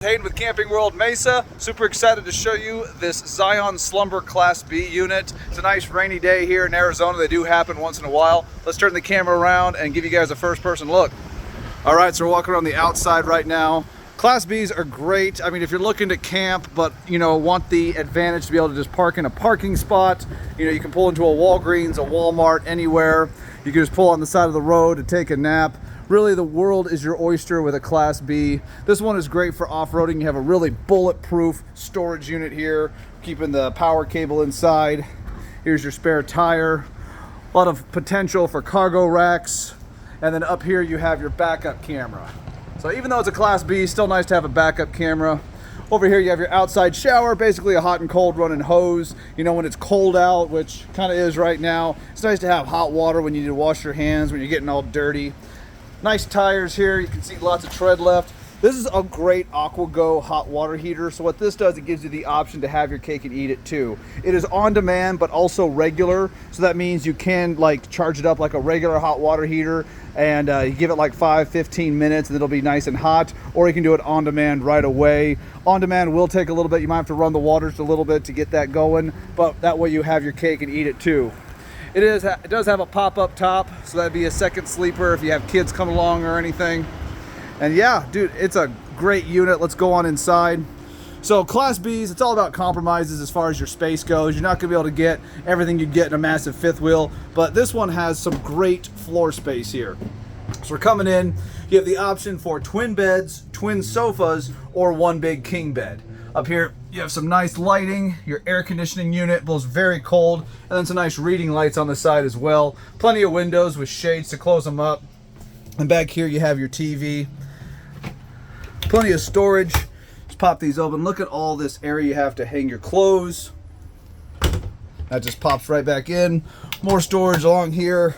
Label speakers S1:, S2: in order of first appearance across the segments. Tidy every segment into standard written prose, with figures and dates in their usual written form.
S1: Hayden with Camping World Mesa. Super excited to show you this Zion Slumber Class B unit. It's a nice rainy day here in Arizona. They do happen once in a while. Let's turn the camera around and give you guys a first-person look. All right, so we're walking around the outside right now. Class Bs are great. I mean, if you're looking to camp, but want the advantage to be able to just park in a parking spot, you can pull into a Walgreens, a Walmart, anywhere. You can just pull on the side of the road to take a nap. Really, the world is your oyster with a Class B. This one is great for off-roading. You have a really bulletproof storage unit here, keeping the power cable inside. Here's your spare tire. A lot of potential for cargo racks. And then up here you have your backup camera. So even though it's a Class B, still nice to have a backup camera. Over here you have your outside shower, basically a hot and cold running hose. When it's cold out, which kind of is right now, it's nice to have hot water when you need to wash your hands, when you're getting all dirty. Nice tires here. You can see lots of tread left. This is a great AquaGo hot water heater. So what this does, it gives you the option to have your cake and eat it too. It is on demand, but also regular. So that means you can charge it up like a regular hot water heater, and you give it like 5-15 minutes and it'll be nice and hot, or you can do it on demand right away. On demand will take a little bit. You might have to run the water just a little bit to get that going, but that way you have your cake and eat it too. It does have a pop-up top, so that'd be a second sleeper if you have kids come along or anything. And yeah, dude, it's a great unit. Let's go on inside. So Class Bs, it's all about compromises as far as your space goes. You're not gonna be able to get everything you'd get in a massive fifth wheel, but this one has some great floor space here. So we're coming in, you have the option for twin beds, twin sofas, or one big king bed. Up here, you have some nice lighting. Your air conditioning unit blows very cold, and then some nice reading lights on the side as well. Plenty of windows with shades to close them up. And back here, you have your TV. Plenty of storage. Just pop these open. Look at all this area you have to hang your clothes. That just pops right back in. More storage along here.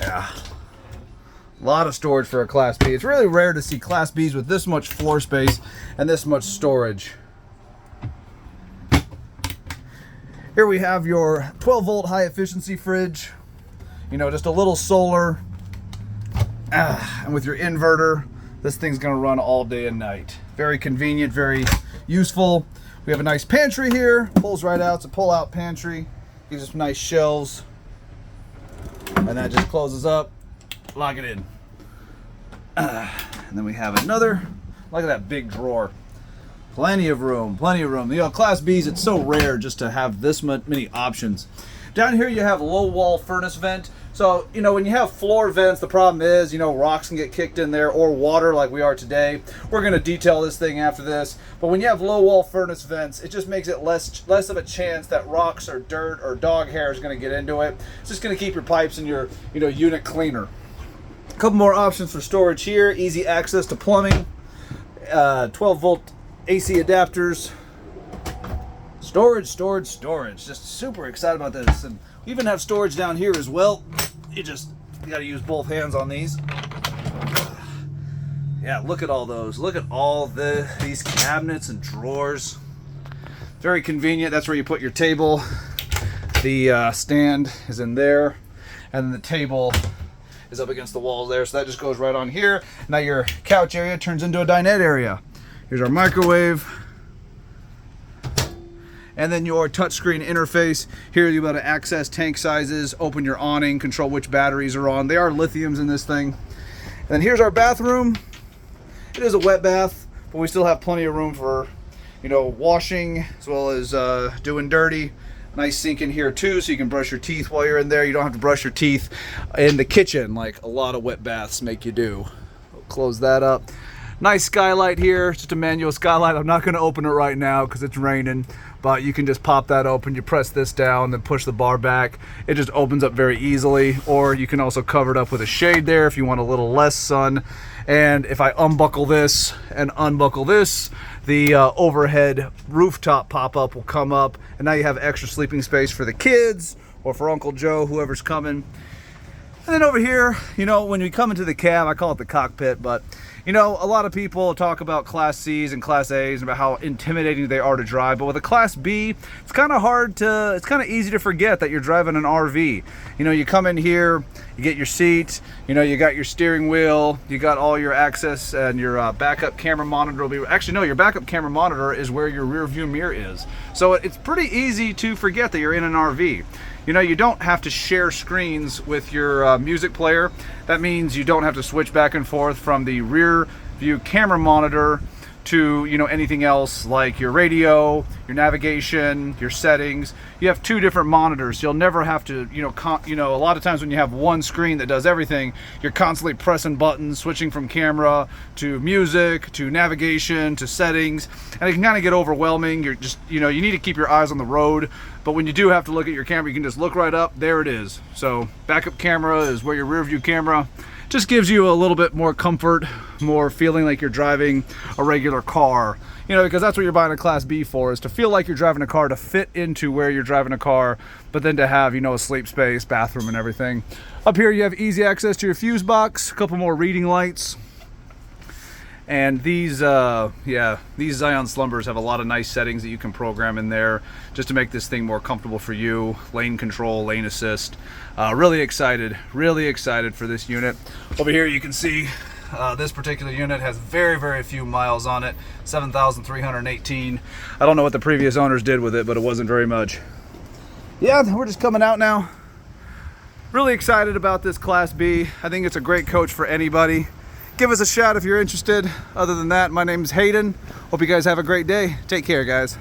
S1: Yeah, a lot of storage for a Class B. It's really rare to see Class Bs with this much floor space and this much storage. Here we have your 12-volt high efficiency fridge. Just a little solar. And with your inverter, this thing's gonna run all day and night. Very convenient, very useful. We have a nice pantry here. Pulls right out. It's a pull-out pantry. Gives us nice shelves. And that just closes up, lock it in. And then we have another, look at that big drawer. Plenty of room, plenty of room. Class Bs, it's so rare just to have this many options. Down here you have low wall furnace vent. So, when you have floor vents, the problem is, rocks can get kicked in there, or water like we are today. We're gonna detail this thing after this. But when you have low wall furnace vents, it just makes it less of a chance that rocks or dirt or dog hair is gonna get into it. It's just gonna keep your pipes and your, unit cleaner. A couple more options for storage here. Easy access to plumbing. 12-volt AC adapters. Storage. Just super excited about this. And we even have storage down here as well. You got to use both hands on these. Yeah, look at all those. Look at all these cabinets and drawers. Very convenient. That's where you put your table. The stand is in there, and then the table is up against the wall there. So that just goes right on here. Now your couch area turns into a dinette area. Here's our microwave. And then your touchscreen interface. Here you'll be able to access tank sizes, open your awning, control which batteries are on. They are lithiums in this thing. And then here's our bathroom. It is a wet bath, but we still have plenty of room for, washing as well as doing dirty. Nice sink in here too, so you can brush your teeth while you're in there. You don't have to brush your teeth in the kitchen like a lot of wet baths make you do. We'll close that up. Nice skylight here, just a manual skylight. I'm not gonna open it right now because it's raining, but you can just pop that open. You press this down, then push the bar back. It just opens up very easily, or you can also cover it up with a shade there if you want a little less sun. And if I unbuckle this and unbuckle this, the overhead rooftop pop-up will come up, and now you have extra sleeping space for the kids or for Uncle Joe, whoever's coming. And then over here, you know, when we come into the cab, I call it the cockpit, but you know, a lot of people talk about Class C's and Class A's and about how intimidating they are to drive, but with a Class B, it's kind of easy to forget that you're driving an RV. You know, you come in here, you get your seat, you know, you got your steering wheel, you got all your access, and your backup camera monitor will be, actually no, your backup camera monitor is where your rear view mirror is. So it's pretty easy to forget that you're in an RV. You know, you don't have to share screens with your music player. That means you don't have to switch back and forth from the rear view camera monitor to, you know, anything else like your radio, your navigation, your settings. You have two different monitors. You'll never have to, you know, a lot of times when you have one screen that does everything, you're constantly pressing buttons, switching from camera to music, to navigation, to settings, and it can kind of get overwhelming. You're just, you know, you need to keep your eyes on the road, but when you do have to look at your camera, you can just look right up, there it is. So backup camera is where your rear view camera just gives you a little bit more comfort, more feeling like you're driving a regular car. You know, because that's what you're buying a Class B for, is to feel like you're driving a car, to fit into where you're driving a car, but then to have, you know, a sleep space, bathroom, and everything. Up here you have easy access to your fuse box, a couple more reading lights. And these Zion Slumbers have a lot of nice settings that you can program in there just to make this thing more comfortable for you. Lane control, lane assist. Really excited for this unit. Over here you can see this particular unit has very few miles on it, 7,318. I don't know what the previous owners did with it, but it wasn't very much. Yeah, we're just coming out now. Really excited about this Class B. I think it's a great coach for anybody. Give us a shout if you're interested. Other than that, my name is Hayden. Hope you guys have a great day. Take care, guys.